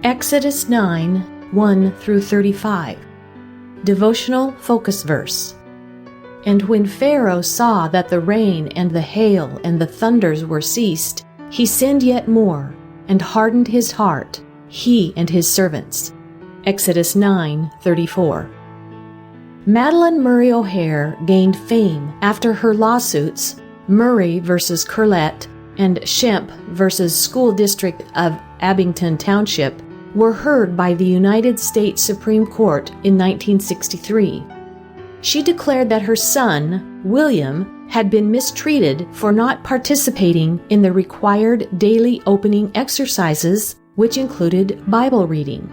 Exodus 9:1-35. Devotional Focus Verse. And when Pharaoh saw that the rain and the hail and the thunders were ceased, he sinned yet more, and hardened his heart, he and his servants. Exodus 9:34. Madalyn Murray O'Hair gained fame after her lawsuits, Murray versus Curlett and Schempp versus School District of Abington Township, were heard by the United States Supreme Court in 1963. She declared that her son, William, had been mistreated for not participating in the required daily opening exercises, which included Bible reading.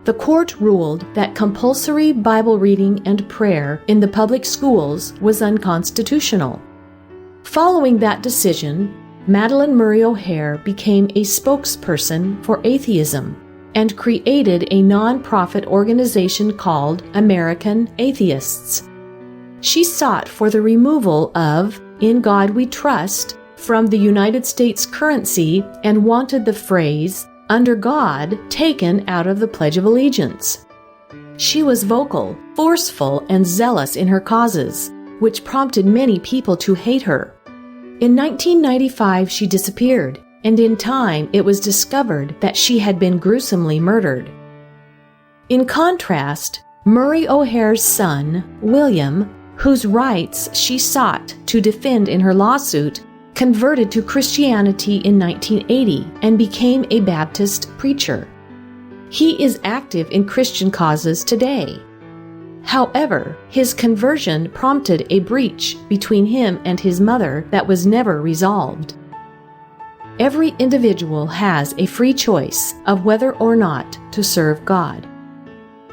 The court ruled that compulsory Bible reading and prayer in the public schools was unconstitutional. Following that decision, Madalyn Murray O'Hair became a spokesperson for atheism and created a non-profit organization called American Atheists. She sought for the removal of "In God We Trust" from the United States currency and wanted the phrase "under God" taken out of the Pledge of Allegiance. She was vocal, forceful, and zealous in her causes, which prompted many people to hate her. In 1995, she disappeared, and in time it was discovered that she had been gruesomely murdered. In contrast, Murray O'Hair's son, William, whose rights she sought to defend in her lawsuit, converted to Christianity in 1980 and became a Baptist preacher. He is active in Christian causes today. However, his conversion prompted a breach between him and his mother that was never resolved. Every individual has a free choice of whether or not to serve God.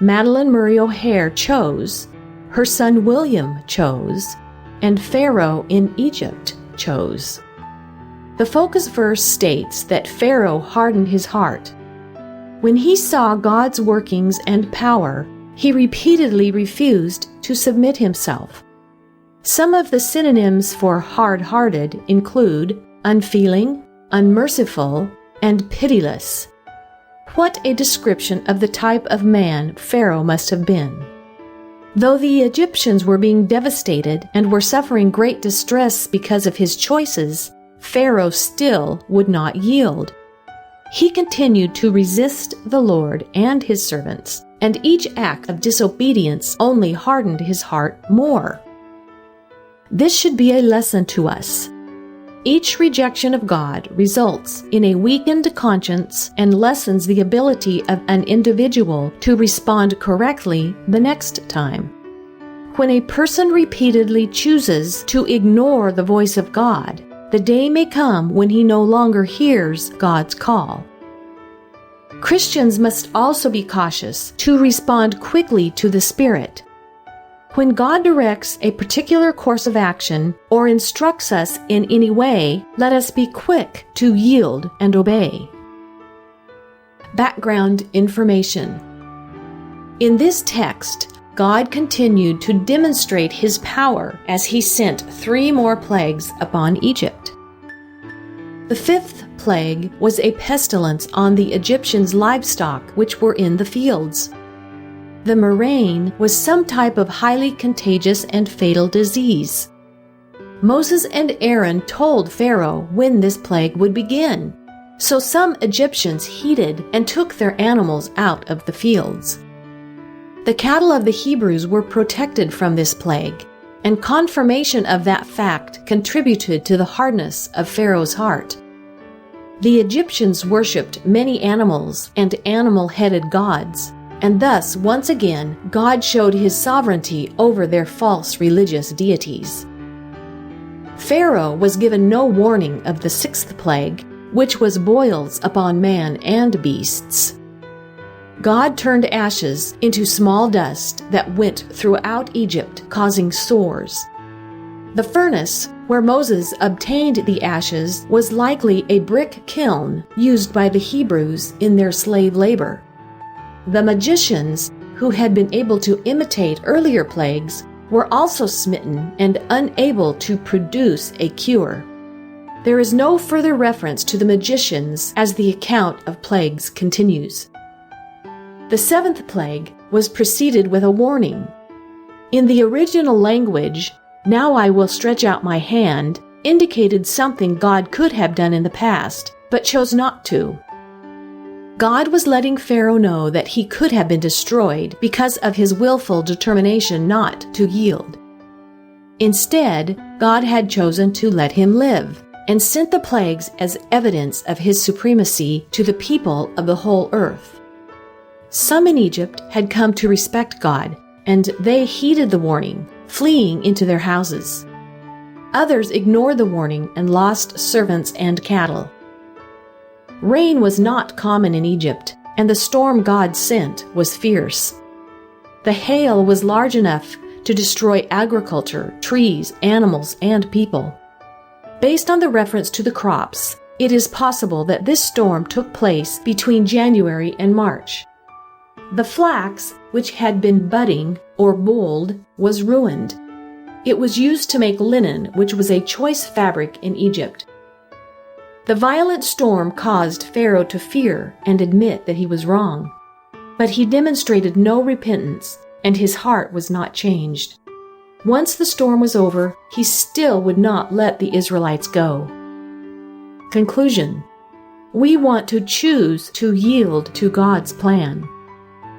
Madalyn Murray O'Hair chose, her son William chose, and Pharaoh in Egypt chose. The focus verse states that Pharaoh hardened his heart. When he saw God's workings and power, he repeatedly refused to submit himself. Some of the synonyms for hard-hearted include unfeeling, unmerciful, and pitiless. What a description of the type of man Pharaoh must have been. Though the Egyptians were being devastated and were suffering great distress because of his choices, Pharaoh still would not yield. He continued to resist the Lord and his servants, and each act of disobedience only hardened his heart more. This should be a lesson to us. Each rejection of God results in a weakened conscience and lessens the ability of an individual to respond correctly the next time. When a person repeatedly chooses to ignore the voice of God, the day may come when he no longer hears God's call. Christians must also be cautious to respond quickly to the Spirit. When God directs a particular course of action or instructs us in any way, let us be quick to yield and obey. Background information. In this text, God continued to demonstrate His power as He sent 3 more plagues upon Egypt. The 5th plague was a pestilence on the Egyptians' livestock which were in the fields. The murrain was some type of highly contagious and fatal disease. Moses and Aaron told Pharaoh when this plague would begin, so some Egyptians heeded and took their animals out of the fields. The cattle of the Hebrews were protected from this plague, and confirmation of that fact contributed to the hardness of Pharaoh's heart. The Egyptians worshipped many animals and animal-headed gods, and thus, once again, God showed His sovereignty over their false religious deities. Pharaoh was given no warning of the 6th plague, which was boils upon man and beasts. God turned ashes into small dust that went throughout Egypt, causing sores. The furnace where Moses obtained the ashes was likely a brick kiln used by the Hebrews in their slave labor. The magicians, who had been able to imitate earlier plagues, were also smitten and unable to produce a cure. There is no further reference to the magicians as the account of plagues continues. The seventh plague was preceded with a warning. In the original language, "Now I will stretch out my hand," indicated something God could have done in the past, but chose not to. God was letting Pharaoh know that he could have been destroyed because of his willful determination not to yield. Instead, God had chosen to let him live, and sent the plagues as evidence of his supremacy to the people of the whole earth. Some in Egypt had come to respect God, and they heeded the warning, fleeing into their houses. Others ignored the warning and lost servants and cattle. Rain was not common in Egypt, and the storm God sent was fierce. The hail was large enough to destroy agriculture, trees, animals, and people. Based on the reference to the crops, it is possible that this storm took place between January and March. The flax, which had been budding or bolled, was ruined. It was used to make linen, which was a choice fabric in Egypt. The violent storm caused Pharaoh to fear and admit that he was wrong. But he demonstrated no repentance, and his heart was not changed. Once the storm was over, he still would not let the Israelites go. Conclusion: we want to choose to yield to God's plan.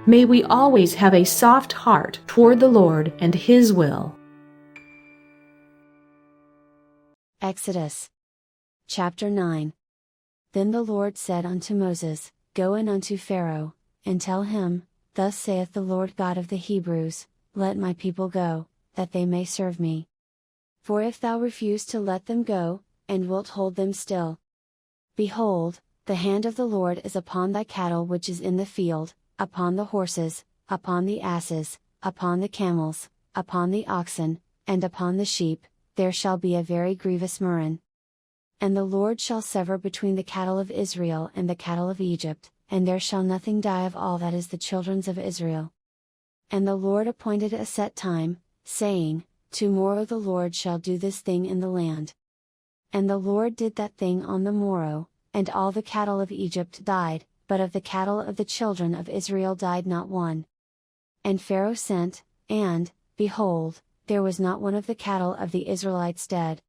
May we always have a soft heart toward the Lord and His will. Exodus chapter 9. Then the Lord said unto Moses, Go in unto Pharaoh, and tell him, Thus saith the Lord God of the Hebrews, Let my people go, that they may serve me. For if thou refuse to let them go, and wilt hold them still, behold, the hand of the Lord is upon thy cattle which is in the field, upon the horses, upon the asses, upon the camels, upon the oxen, and upon the sheep, there shall be a very grievous murrain. And the Lord shall sever between the cattle of Israel and the cattle of Egypt, and there shall nothing die of all that is the children's of Israel. And the Lord appointed a set time, saying, Tomorrow the Lord shall do this thing in the land. And the Lord did that thing on the morrow, and all the cattle of Egypt died, but of the cattle of the children of Israel died not one. And Pharaoh sent, and, behold, there was not one of the cattle of the Israelites dead.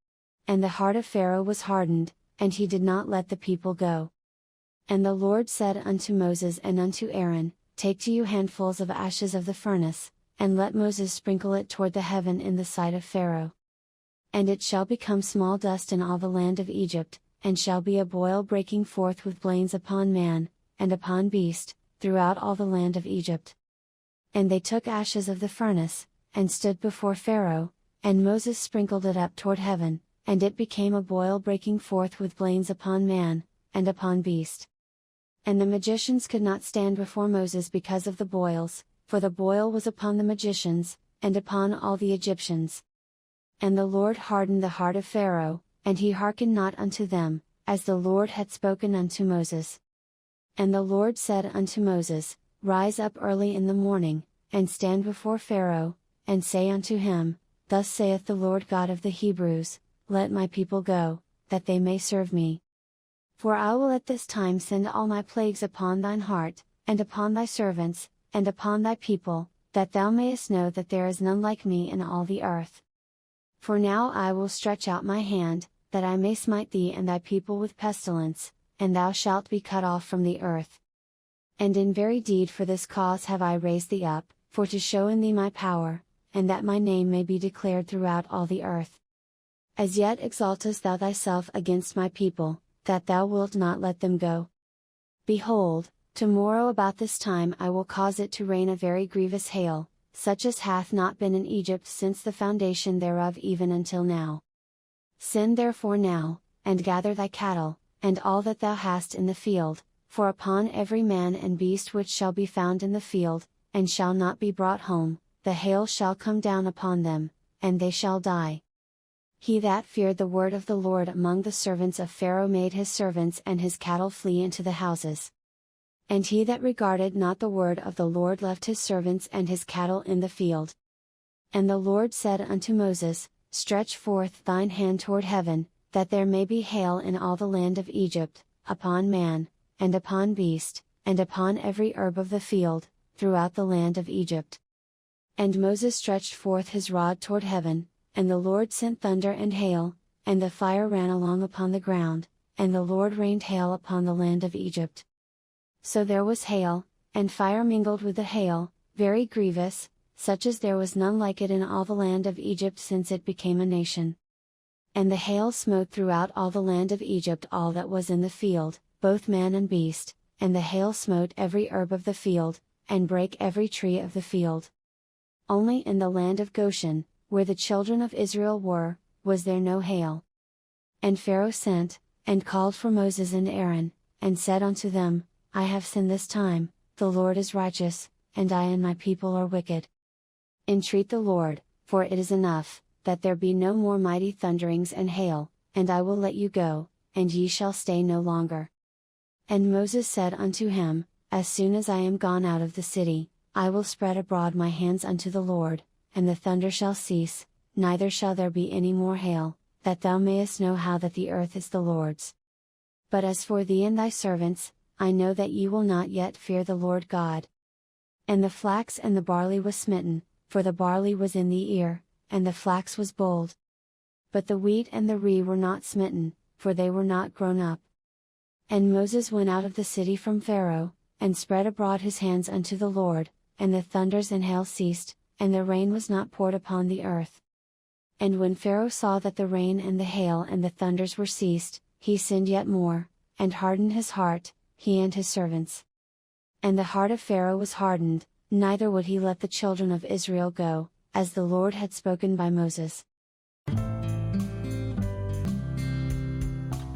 And the heart of Pharaoh was hardened, and he did not let the people go. And the Lord said unto Moses and unto Aaron, Take to you handfuls of ashes of the furnace, and let Moses sprinkle it toward the heaven in the sight of Pharaoh. And it shall become small dust in all the land of Egypt, and shall be a boil breaking forth with blains upon man, and upon beast, throughout all the land of Egypt. And they took ashes of the furnace, and stood before Pharaoh, and Moses sprinkled it up toward heaven, and it became a boil breaking forth with blains upon man, and upon beast. And the magicians could not stand before Moses because of the boils, for the boil was upon the magicians, and upon all the Egyptians. And the Lord hardened the heart of Pharaoh, and he hearkened not unto them, as the Lord had spoken unto Moses. And the Lord said unto Moses, Rise up early in the morning, and stand before Pharaoh, and say unto him, Thus saith the Lord God of the Hebrews, Let my people go, that they may serve me. For I will at this time send all my plagues upon thine heart, and upon thy servants, and upon thy people, that thou mayest know that there is none like me in all the earth. For now I will stretch out my hand, that I may smite thee and thy people with pestilence, and thou shalt be cut off from the earth. And in very deed for this cause have I raised thee up, for to show in thee my power, and that my name may be declared throughout all the earth. As yet exaltest thou thyself against my people, that thou wilt not let them go. Behold, tomorrow about this time I will cause it to rain a very grievous hail, such as hath not been in Egypt since the foundation thereof even until now. Send therefore now, and gather thy cattle, and all that thou hast in the field, for upon every man and beast which shall be found in the field, and shall not be brought home, the hail shall come down upon them, and they shall die. He that feared the word of the Lord among the servants of Pharaoh made his servants and his cattle flee into the houses. And he that regarded not the word of the Lord left his servants and his cattle in the field. And the Lord said unto Moses, Stretch forth thine hand toward heaven, that there may be hail in all the land of Egypt, upon man, and upon beast, and upon every herb of the field, throughout the land of Egypt. And Moses stretched forth his rod toward heaven, and the Lord sent thunder and hail, and the fire ran along upon the ground, and the Lord rained hail upon the land of Egypt. So there was hail, and fire mingled with the hail, very grievous, such as there was none like it in all the land of Egypt since it became a nation. And the hail smote throughout all the land of Egypt all that was in the field, both man and beast, and the hail smote every herb of the field, and brake every tree of the field. Only in the land of Goshen, where the children of Israel were, was there no hail. And Pharaoh sent, and called for Moses and Aaron, and said unto them, I have sinned this time, the Lord is righteous, and I and my people are wicked. Entreat the Lord, for it is enough, that there be no more mighty thunderings and hail, and I will let you go, and ye shall stay no longer. And Moses said unto him, As soon as I am gone out of the city, I will spread abroad my hands unto the Lord, and the thunder shall cease, neither shall there be any more hail, that thou mayest know how that the earth is the Lord's. But as for thee and thy servants, I know that ye will not yet fear the Lord God. And the flax and the barley was smitten, for the barley was in the ear, and the flax was bold. But the wheat and the rye were not smitten, for they were not grown up. And Moses went out of the city from Pharaoh, and spread abroad his hands unto the Lord, and the thunders and hail ceased, and the rain was not poured upon the earth. And when Pharaoh saw that the rain and the hail and the thunders were ceased, he sinned yet more, and hardened his heart, he and his servants. And the heart of Pharaoh was hardened, neither would he let the children of Israel go, as the Lord had spoken by Moses.